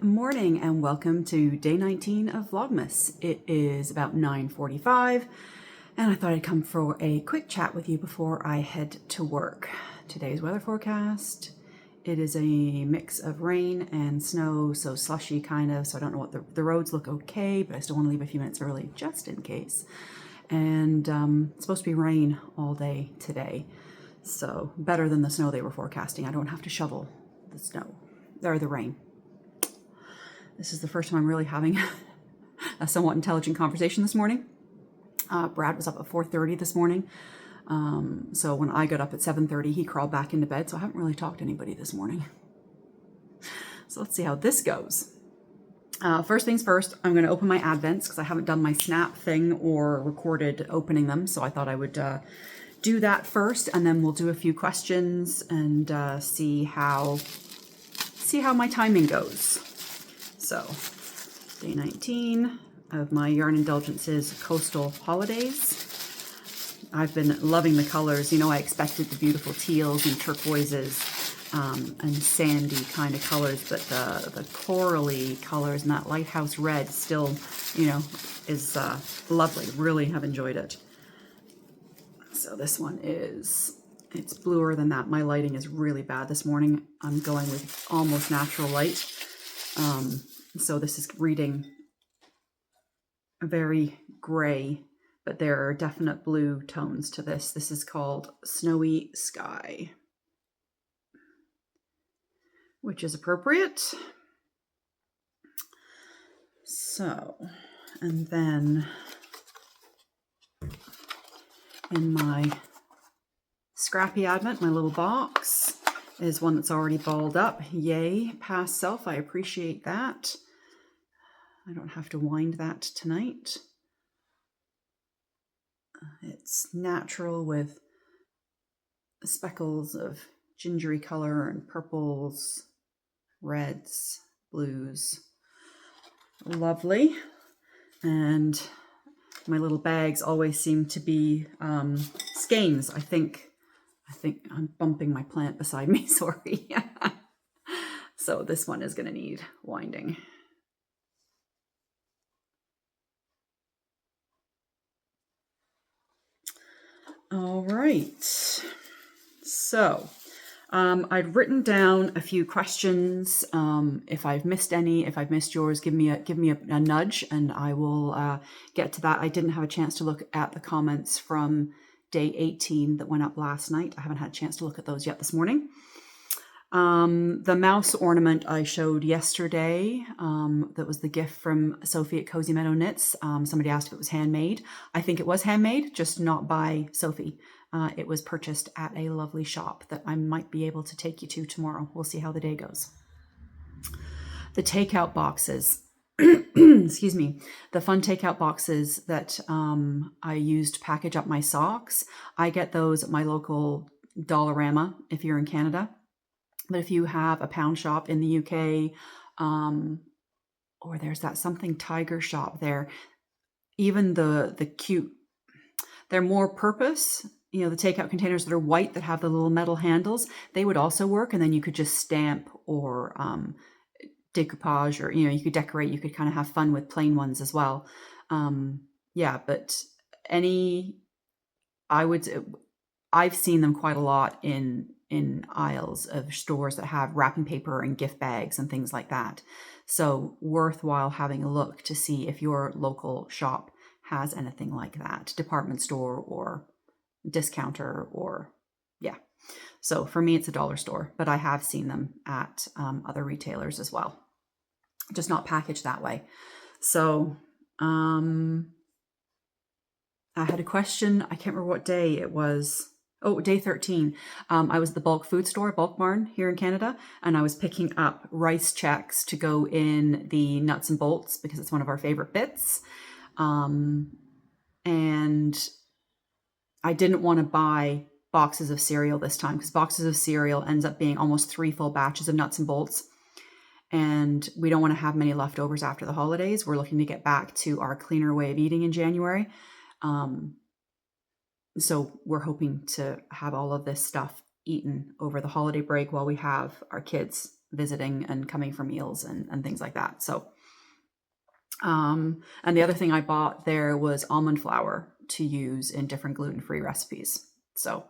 Good morning and welcome to day 19 of Vlogmas. It is about 9:45 and I thought I'd come for a quick chat with you before I head to work. Today's weather forecast, it is a mix of rain and snow, so slushy kind of, so I don't know what the roads look okay, but I still want to leave a few minutes early just in case. And it's supposed to be rain all day today, so better than the snow they were forecasting. I don't have to shovel the snow or the rain. This is the first time I'm really having a somewhat intelligent conversation this morning. Brad was up at 4:30 this morning. So when I got up at 7:30, he crawled back into bed. So I haven't really talked to anybody this morning. So let's see how this goes. First things first, I'm going to open my Advents because I haven't done my snap thing or recorded opening them. So I thought I would do that first, and then we'll do a few questions and see how my timing goes. So, day 19 of my Yarn Indulgences Coastal Holidays. I've been loving the colors. You know, I expected the beautiful teals and turquoises and sandy kind of colors, but the corally colors and that lighthouse red still, you know, is lovely. Really have enjoyed it. So this one it's bluer than that. My lighting is really bad this morning. I'm going with almost natural light. So this is reading very gray, but there are definite blue tones to this. This is called Snowy Sky, which is appropriate. So, and then in my Scrappy Advent, my little box, is one that's already balled up. Yay, past self, I appreciate that. I don't have to wind that tonight. It's natural with speckles of gingery color and purples, reds, blues. Lovely. And my little bags always seem to be skeins. I think I'm bumping my plant beside me, sorry. So this one is going to need winding. All right. So I'd written down a few questions. If I've missed any, if I've missed yours, give me a nudge and I will get to that. I didn't have a chance to look at the comments from day 18 that went up last night. I haven't had a chance to look at those yet this morning. The mouse ornament I showed yesterday, that was the gift from Sophie at Cozy Meadow Knits. Somebody asked if it was handmade. I think it was handmade, just not by Sophie. It was purchased at a lovely shop that I might be able to take you to tomorrow. We'll see how the day goes. The takeout boxes. Excuse me, the fun takeout boxes that I used to package up my socks. I get those at my local Dollarama if you're in Canada. But if you have a pound shop in the UK, or there's that something tiger shop there, even the cute, they're more purpose. You know, the takeout containers that are white that have the little metal handles, they would also work. And then you could just stamp or decoupage, or, you know, you could decorate, you could kind of have fun with plain ones as well. Yeah, but I've seen them quite a lot in aisles of stores that have wrapping paper and gift bags and things like that. So worthwhile having a look to see if your local shop has anything like that, department store or discounter, or yeah. So for me, it's a dollar store, but I have seen them at other retailers as well, just not packaged that way. So I had a question. I can't remember what day it was. Oh, day 13. I was at the bulk food store, Bulk Barn here in Canada, and I was picking up rice checks to go in the nuts and bolts because it's one of our favorite bits. And I didn't want to buy boxes of cereal this time because boxes of cereal ends up being almost 3 full batches of nuts and bolts. And we don't want to have many leftovers after the holidays. We're looking to get back to our cleaner way of eating in January. So we're hoping to have all of this stuff eaten over the holiday break while we have our kids visiting and coming for meals and things like that. So, and the other thing I bought there was almond flour to use in different gluten-free recipes. So,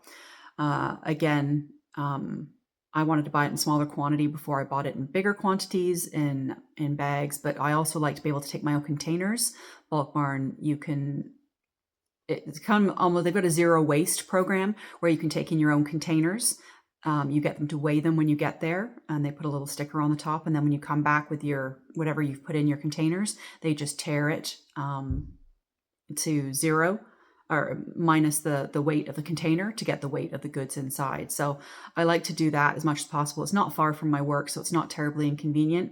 again, I wanted to buy it in smaller quantity before I bought it in bigger quantities in bags, but I also like to be able to take my own containers. Bulk Barn, it's kind of almost, they've got a zero waste program where you can take in your own containers. You get them to weigh them when you get there, and they put a little sticker on the top. And then when you come back with your whatever you've put in your containers, they just tear it to zero or minus the weight of the container to get the weight of the goods inside. So I like to do that as much as possible. It's not far from my work, so it's not terribly inconvenient.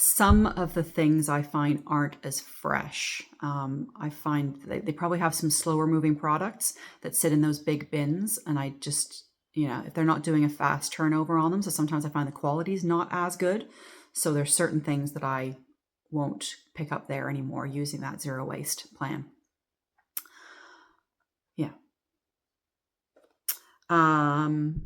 Some of the things I find aren't as fresh. I find they probably have some slower moving products that sit in those big bins, and I just, if they're not doing a fast turnover on them, so sometimes I find the quality is not as good. So there's certain things that I won't pick up there anymore using that zero waste plan. Yeah.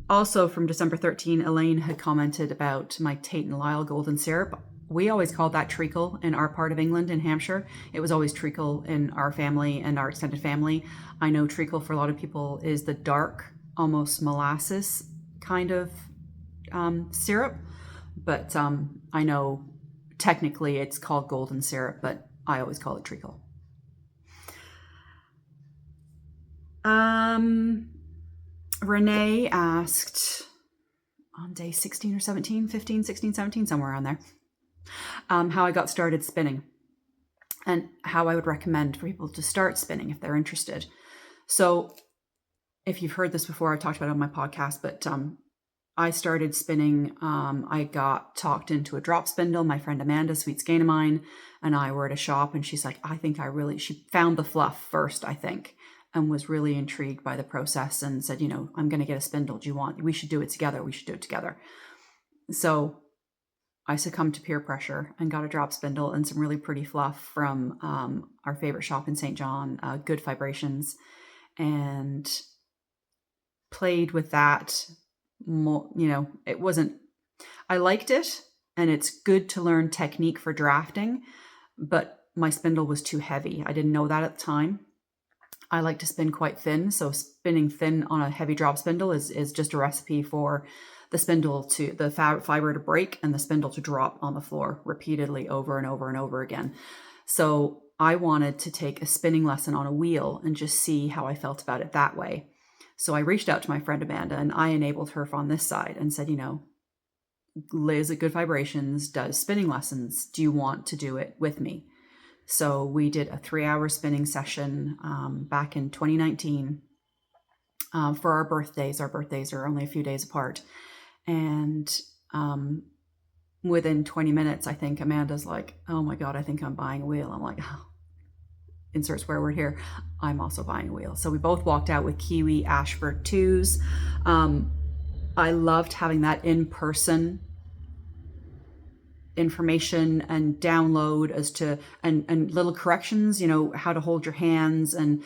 Also from December 13, Elaine had commented about my Tate and Lyle golden syrup. We always called that treacle in our part of England, in Hampshire. It was always treacle in our family and our extended family. I know treacle for a lot of people is the dark, almost molasses kind of syrup. But I know technically it's called golden syrup, but I always call it treacle. Renee asked on day 16 or 17, 15, 16, 17, somewhere around there, how I got started spinning and how I would recommend for people to start spinning if they're interested. So if you've heard this before, I talked about it on my podcast, but I started spinning. I got talked into a drop spindle. My friend Amanda, sweet skein of mine, and I were at a shop, and she's like, she found the fluff first, I think, and was really intrigued by the process and said, I'm going to get a spindle. We should do it together. So I succumbed to peer pressure and got a drop spindle and some really pretty fluff from our favorite shop in St. John, Good Vibrations, and played with that more. I liked it, and it's good to learn technique for drafting, but my spindle was too heavy. I didn't know that at the time. I like to spin quite thin, so spinning thin on a heavy drop spindle is just a recipe for the spindle the fiber to break and the spindle to drop on the floor repeatedly over and over and over again. So I wanted to take a spinning lesson on a wheel and just see how I felt about it that way. So I reached out to my friend Amanda, and I enabled her on this side and said, Liz at Good Vibrations does spinning lessons. Do you want to do it with me? So we did a 3-hour spinning session back in 2019 for our birthdays. Our birthdays are only a few days apart. And within 20 minutes, I think Amanda's like, oh my God, I think I'm buying a wheel. I'm like, oh. Insert swear word here. I'm also buying a wheel. So we both walked out with Kiwi Ashford 2s. I loved having that in-person information and download as to and little corrections, how to hold your hands and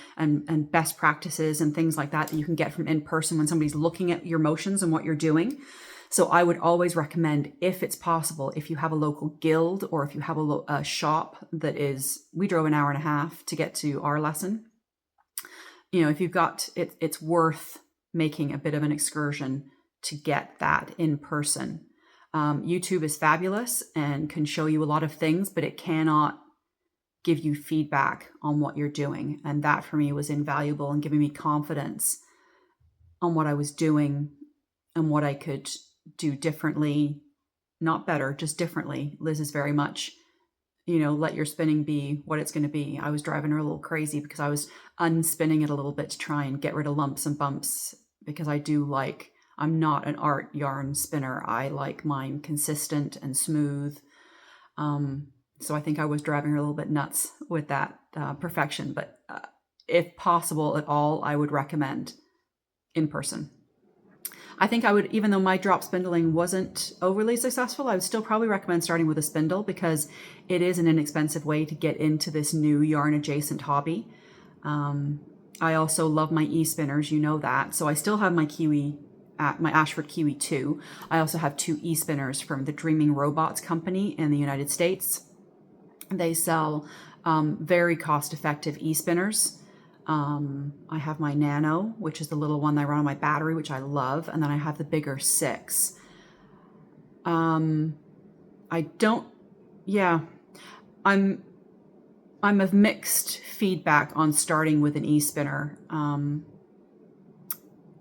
best practices and things like that you can get from in person when somebody's looking at your motions and what you're doing. So I would always recommend, if it's possible, if you have a local guild or if you have a shop we drove an hour and a half to get to our lesson. If you've got it, it's worth making a bit of an excursion to get that in person. YouTube is fabulous and can show you a lot of things, but it cannot give you feedback on what you're doing. And that for me was invaluable in giving me confidence on what I was doing and what I could do differently, not better, just differently. Liz is very much, let your spinning be what it's going to be. I was driving her a little crazy because I was unspinning it a little bit to try and get rid of lumps and bumps, because I'm not an art yarn spinner. I like mine consistent and smooth. So I think I was driving her a little bit nuts with that perfection. But if possible at all, I would recommend in person. I think I would, even though my drop spindling wasn't overly successful, I would still probably recommend starting with a spindle, because it is an inexpensive way to get into this new yarn adjacent hobby. I also love my e-spinners, that. So I still have my Kiwi my Ashford Kiwi 2. I also have 2 e-spinners from the Dreaming Robots company in the United States. They sell very cost-effective e-spinners. I have my Nano, which is the little one that I run on my battery, which I love, and then I have the bigger 6. I don't, yeah, I'm of mixed feedback on starting with an e-spinner.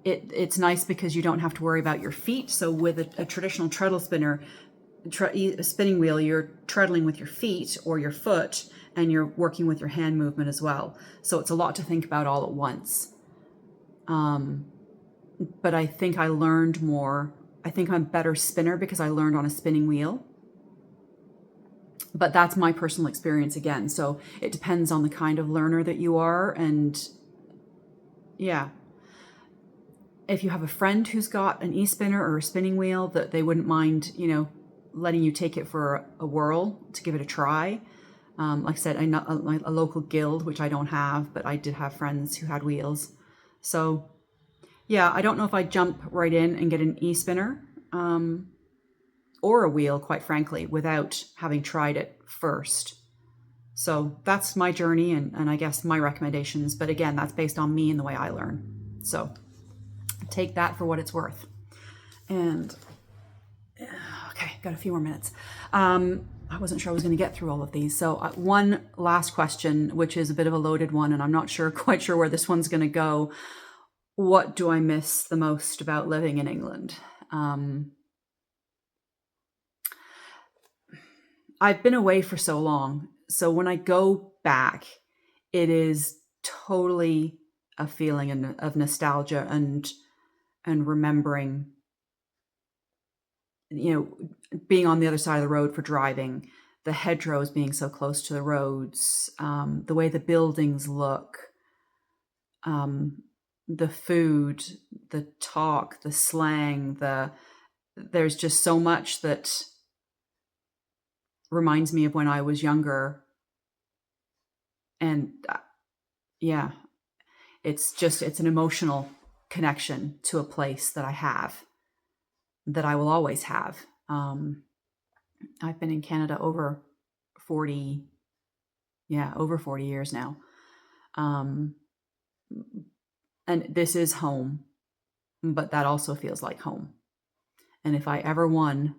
It's nice because you don't have to worry about your feet. So with a traditional treadle spinner, a spinning wheel, you're treadling with your feet or your foot, and you're working with your hand movement as well. So it's a lot to think about all at once. But I think I learned more. I think I'm a better spinner because I learned on a spinning wheel. But that's my personal experience again. So it depends on the kind of learner that you are. And yeah, if you have a friend who's got an e-spinner or a spinning wheel, that they wouldn't mind, you know, letting you take it for a whirl to give it a try. Like I said, a local guild, which I don't have, but I did have friends who had wheels. So yeah, I don't know if I'd jump right in and get an e-spinner or a wheel, quite frankly, without having tried it first. So that's my journey and I guess my recommendations. But again, that's based on me and the way I learn. So take that for what it's worth. And okay, got a few more minutes. I wasn't sure I was going to get through all of these. So one last question, which is a bit of a loaded one, and I'm not quite sure where this one's going to go. What do I miss the most about living in England? I've been away for so long. So when I go back, it is totally a feeling of nostalgia and remembering, you know, being on the other side of the road for driving, the hedgerows being so close to the roads, the way the buildings look, the food, the talk, the slang, there's just so much that reminds me of when I was younger. And yeah, it's an emotional connection to a place that I have, that I will always have. I've been in Canada over 40 years now. And this is home, but that also feels like home. And if I ever won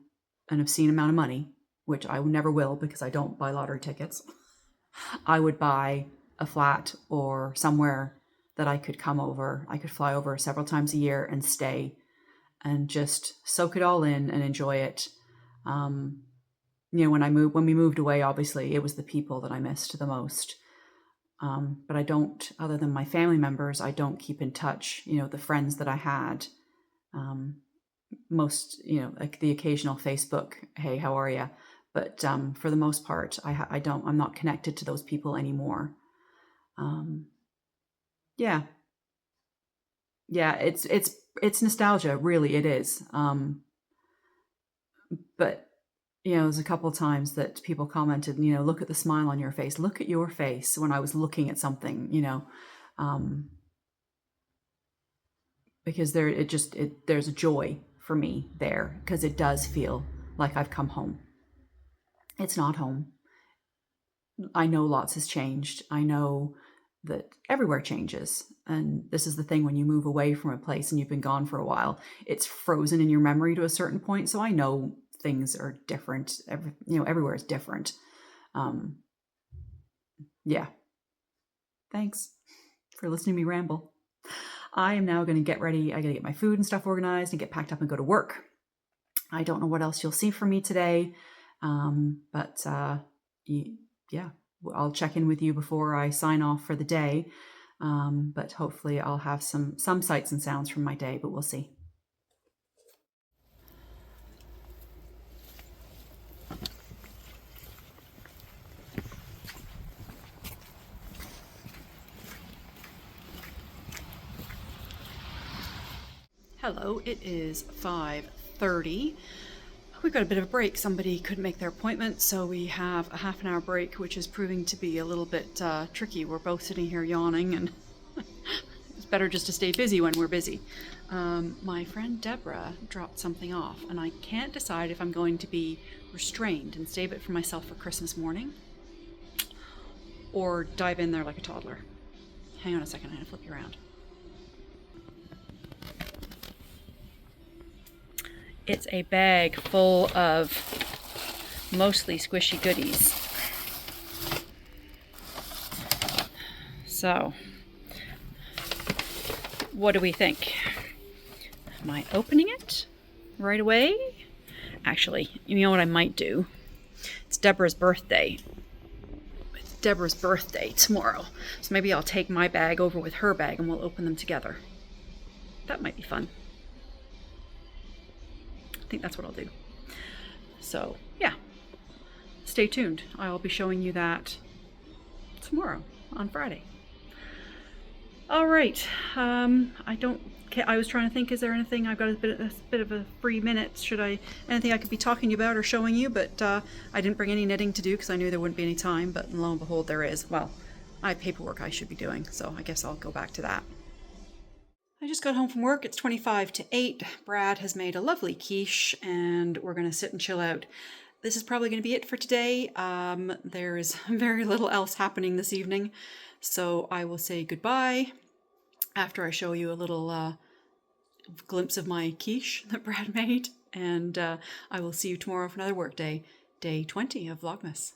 an obscene amount of money, which I never will because I don't buy lottery tickets, I would buy a flat or somewhere that I could come over. I could fly over several times a year and stay and just soak it all in and enjoy it. You know, when we moved away, obviously it was the people that I missed the most. But I don't, other than my family members, I don't keep in touch, you know, the friends that I had, most, you know, like the occasional Facebook, hey, how are you? But for the most part, I'm not connected to those people anymore. Yeah, it's nostalgia, really, it is. But you know, there's a couple of times that people commented, you know, look at the smile on your face. Look at your face when I was looking at something, you know, because there's a joy for me there because it does feel like I've come home. It's not home. I know lots has changed. I know that everywhere changes. And this is the thing, when you move away from a place and you've been gone for a while, it's frozen in your memory to a certain point. So I know things are different. Everywhere is different. Yeah. Thanks for listening to me ramble. I am now going to get ready. I got to get my food and stuff organized and get packed up and go to work. I don't know what else you'll see from me today. But yeah, I'll check in with you before I sign off for the day. But hopefully I'll have some sights and sounds from my day, but we'll see. Hello, it is 5:30. We've got a bit of a break. Somebody couldn't make their appointment, so we have a half an hour break, which is proving to be a little bit tricky. We're both sitting here yawning, and better just to stay busy when we're busy. My friend Deborah dropped something off, and I can't decide if I'm going to be restrained and save it for myself for Christmas morning, or dive in there like a toddler. Hang on a second, I'm gonna flip you around. It's a bag full of mostly squishy goodies. So, what do we think? Am I opening it right away? Actually, you know what I might do? It's Deborah's birthday. It's Deborah's birthday tomorrow. So maybe I'll take my bag over with her bag and we'll open them together. That might be fun. I think that's what I'll do. So, yeah. Stay tuned. I'll be showing you that tomorrow on Friday. All right. I was trying to think, is there anything? I've got a bit of a free minute. Anything I could be talking to you about or showing you? But I didn't bring any knitting to do because I knew there wouldn't be any time. But lo and behold, there is. Well, I have paperwork I should be doing, so I guess I'll go back to that. I just got home from work. It's 25 to 8. Brad has made a lovely quiche, and we're going to sit and chill out. This is probably going to be it for today. There is very little else happening this evening. So I will say goodbye after I show you a little glimpse of my quiche that Brad made. And I will see you tomorrow for another work day, day 20 of Vlogmas.